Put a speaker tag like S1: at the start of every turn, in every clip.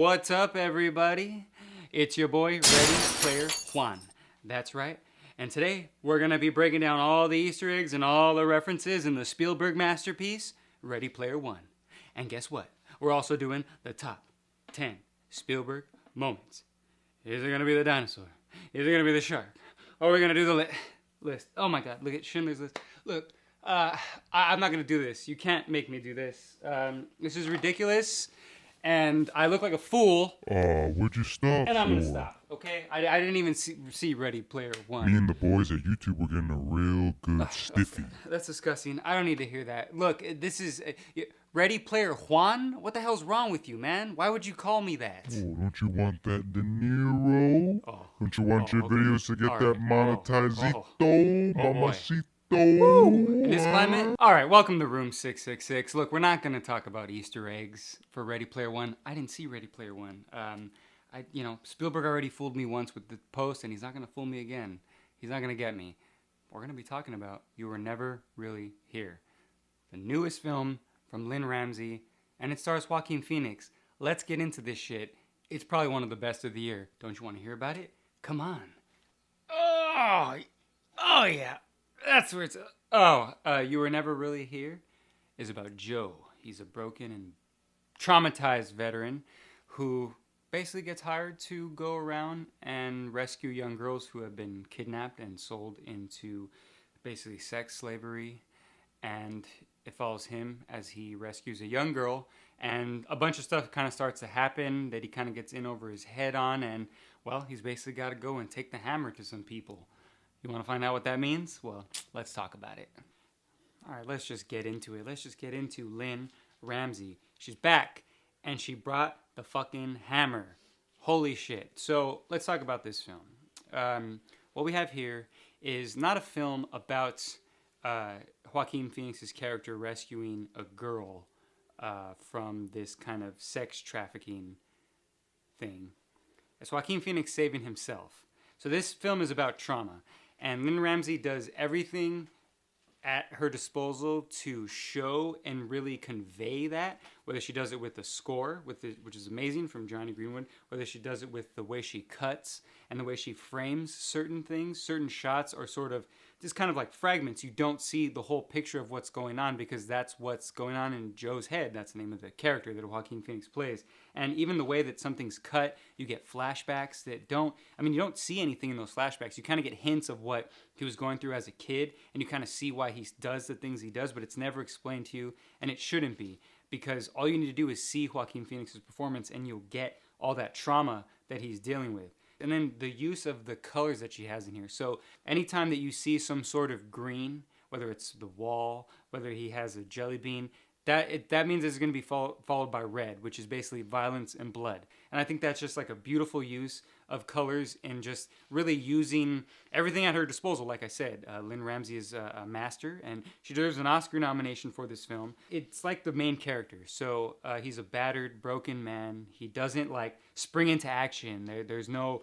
S1: What's up, everybody? It's your boy, Ready Player Juan. That's right. And today, we're going to be breaking down all the Easter eggs and all the references in the Spielberg masterpiece, Ready Player One. And guess what? We're also doing the top 10 Spielberg moments. Is it going to be the dinosaur? Is it going to be the shark? Or are we going to do the list? Oh my god, look at Schindler's List. Look, I'm not going to do this. You can't make me do this. This is ridiculous. And I look like a fool.
S2: Would you stop?
S1: And I'm going to stop, okay? I didn't even see Ready Player One.
S2: Me and the boys at YouTube were getting a real good stiffy.
S1: That's disgusting. I don't need to hear that. Look, this is Ready Player Juan? What the hell's wrong with you, man? Why would you call me that?
S2: Oh, don't you want that De Niro? Don't you want your videos to get that monetizito, mamacito?
S1: In this climate? Alright, welcome to Room 666. Look, we're not going to talk about Easter eggs for Ready Player One. I didn't see Ready Player One. Spielberg already fooled me once with the post, and he's not going to fool me again. He's not going to get me. We're going to be talking about You Were Never Really Here. The newest film from Lynn Ramsay, and it stars Joaquin Phoenix. Let's get into this shit. It's probably one of the best of the year. Don't you want to hear about it? Come on. Oh yeah. That's where it's... You Were Never Really Here is about Joe. He's a broken and traumatized veteran who basically gets hired to go around and rescue young girls who have been kidnapped and sold into basically sex slavery. And it follows him as he rescues a young girl. And a bunch of stuff kind of starts to happen that he kind of gets in over his head on. And, well, he's basically got to go and take the hammer to some people. You want to find out what that means? Well, let's talk about it. All right, let's just get into it. Let's just get into Lynn Ramsay. She's back, and she brought the fucking hammer. Holy shit. So let's talk about this film. What we have here is not a film about Joaquin Phoenix's character rescuing a girl from this kind of sex trafficking thing. It's Joaquin Phoenix saving himself. So this film is about trauma. And Lynn Ramsay does everything at her disposal to show and really convey that, whether she does it with the score, which is amazing, from Johnny Greenwood, whether she does it with the way she cuts and the way she frames certain things, certain shots, or sort of just kind of like fragments. You don't see the whole picture of what's going on because that's what's going on in Joe's head. That's the name of the character that Joaquin Phoenix plays. And even the way that something's cut, you get flashbacks that you don't see anything in those flashbacks. You kind of get hints of what he was going through as a kid, and you kind of see why he does the things he does, but it's never explained to you, and it shouldn't be, because all you need to do is see Joaquin Phoenix's performance, and you'll get all that trauma that he's dealing with. And then the use of the colors that she has in here. So anytime that you see some sort of green, whether it's the wall, whether he has a jelly bean, that means it's going to be followed by red, which is basically violence and blood. And I think that's just like a beautiful use of colors and just really using everything at her disposal. Like I said, Lynn Ramsay is a master, and she deserves an Oscar nomination for this film. It's like the main character. So he's a battered, broken man. He doesn't like spring into action. There's no,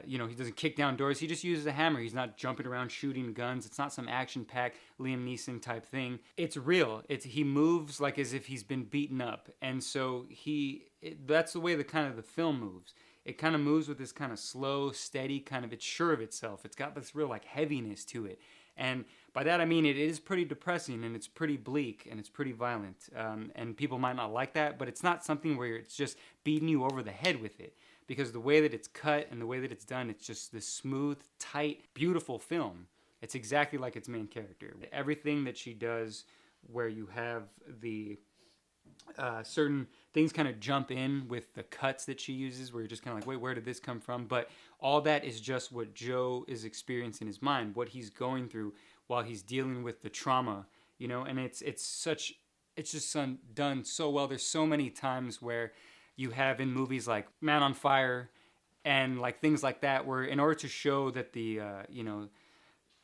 S1: he doesn't kick down doors. He just uses a hammer. He's not jumping around shooting guns. It's not some action-packed Liam Neeson type thing. It's real. He moves like as if he's been beaten up. And so that's the way the film moves. It kind of moves with this kind of slow, steady it's sure of itself. It's got this real heaviness to it. And by that I mean it is pretty depressing, and it's pretty bleak, and it's pretty violent. And people might not like that, but it's not something where it's just beating you over the head with it. Because the way that it's cut and the way that it's done, it's just this smooth, tight, beautiful film. It's exactly like its main character. Everything that she does where you have the certain things kind of jump in with the cuts that she uses, where you're just kind of like, wait, where did this come from? But all that is just what Joe is experiencing in his mind, what he's going through while he's dealing with the trauma, and it's just done so well. There's so many times where you have in movies like Man on Fire and like things like that, where in order to show that the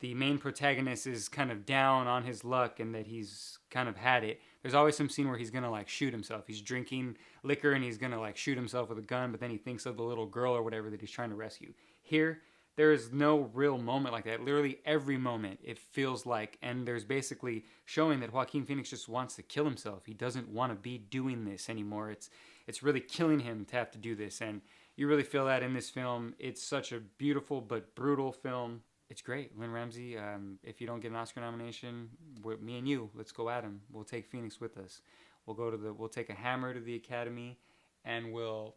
S1: main protagonist is kind of down on his luck and that he's kind of had it, there's always some scene where he's going to shoot himself. He's drinking liquor and he's going to shoot himself with a gun, but then he thinks of the little girl or whatever that he's trying to rescue. Here, there is no real moment like that. Literally every moment it feels like, and there's basically showing that Joaquin Phoenix just wants to kill himself. He doesn't want to be doing this anymore. It's really killing him to have to do this, and you really feel that in this film. It's such a beautiful but brutal film. It's great. Lynn Ramsay, if you don't get an Oscar nomination, me and you, let's go at him. We'll take Phoenix with us. We'll take a hammer to the Academy, and we'll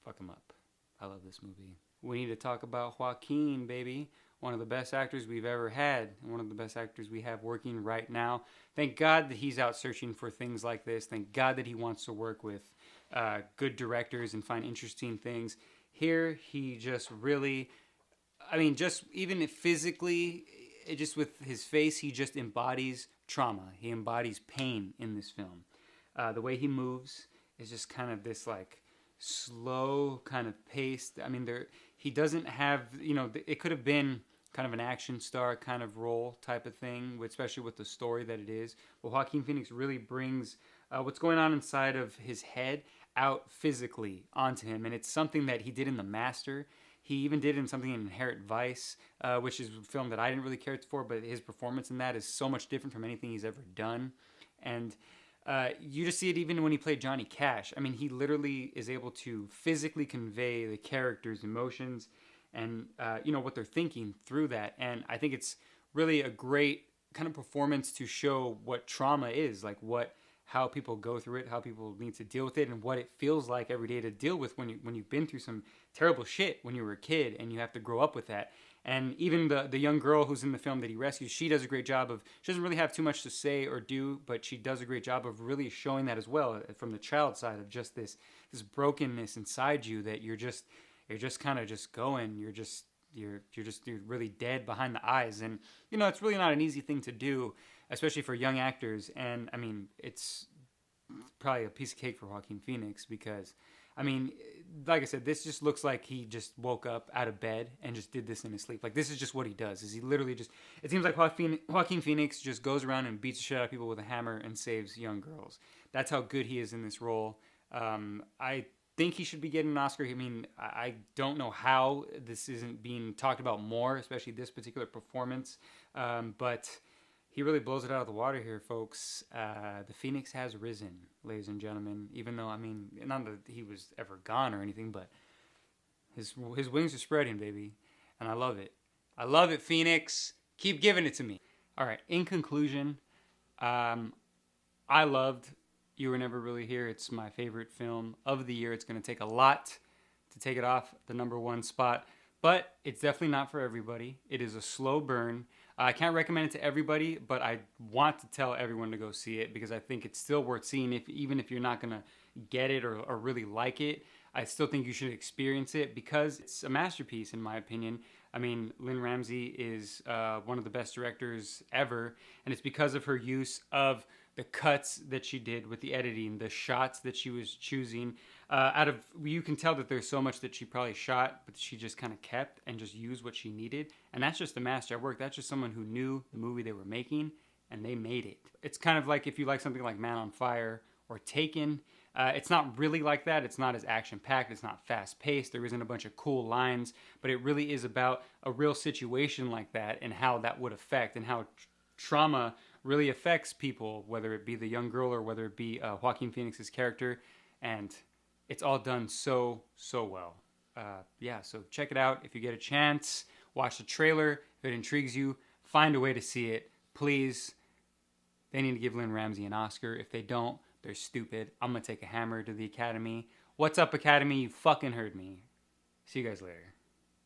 S1: fuck him up. I love this movie. We need to talk about Joaquin, baby. One of the best actors we've ever had, and one of the best actors we have working right now. Thank God that he's out searching for things like this. Thank God that he wants to work with good directors and find interesting things. Here, he just really, just even physically, just with his face, he just embodies trauma. He embodies pain in this film. The way he moves is just kind of this like slow kind of pace. He doesn't have, it could have been kind of an action star kind of role type of thing, especially with the story that it is. But Joaquin Phoenix really brings what's going on inside of his head out physically onto him. And it's something that he did in The Master. He even did in something in Inherent Vice, which is a film that I didn't really care for, but his performance in that is so much different from anything he's ever done. And you just see it even when he played Johnny Cash. He literally is able to physically convey the character's emotions and, what they're thinking through that. And I think it's really a great kind of performance to show what trauma is, like how people go through it, how people need to deal with it, and what it feels like every day to deal with when you've been through some terrible shit when you were a kid and you have to grow up with that. And even the young girl who's in the film that he rescues, she does a great job she doesn't really have too much to say or do, but she does a great job of really showing that as well from the child side of just this brokenness inside you that you're just kind of just going, you're really dead behind the eyes. And, it's really not an easy thing to do, especially for young actors. And it's probably a piece of cake for Joaquin Phoenix because, like I said, this just looks like he just woke up out of bed and just did this in his sleep. Like, this is just what he does. Is he literally just, it seems like Joaquin Phoenix just goes around and beats the shit out of people with a hammer and saves young girls. That's how good he is in this role. I think he should be getting an Oscar. I don't know how this isn't being talked about more, especially this particular performance. But he really blows it out of the water here, folks. The Phoenix has risen, ladies and gentlemen. Even though, not that he was ever gone or anything, but his wings are spreading, baby. And I love it. I love it, Phoenix. Keep giving it to me. All right, in conclusion, I loved You Were Never Really Here. It's my favorite film of the year. It's going to take a lot to take it off the number one spot, but it's definitely not for everybody. It is a slow burn. I can't recommend it to everybody, but I want to tell everyone to go see it because I think it's still worth seeing. Even if you're not going to get it or really like it, I still think you should experience it because it's a masterpiece, in my opinion. Lynn Ramsay is one of the best directors ever, and it's because of her use of the cuts that she did with the editing, the shots that she was choosing. You can tell that there's so much that she probably shot, but she just kind of kept and just used what she needed. And that's just a master at work. That's just someone who knew the movie they were making, and they made it. It's kind of like if you like something like Man on Fire or Taken. It's not really like that. It's not as action-packed. It's not fast-paced. There isn't a bunch of cool lines, but it really is about a real situation like that and how that would affect and how trauma really affects people, whether it be the young girl or whether it be Joaquin Phoenix's character. And it's all done so well. So check it out. If you get a chance, watch the trailer. If it intrigues you, find a way to see it. Please, they need to give Lynn Ramsay an Oscar. If they don't, they're stupid. I'm going to take a hammer to the Academy. What's up, Academy? You fucking heard me. See you guys later.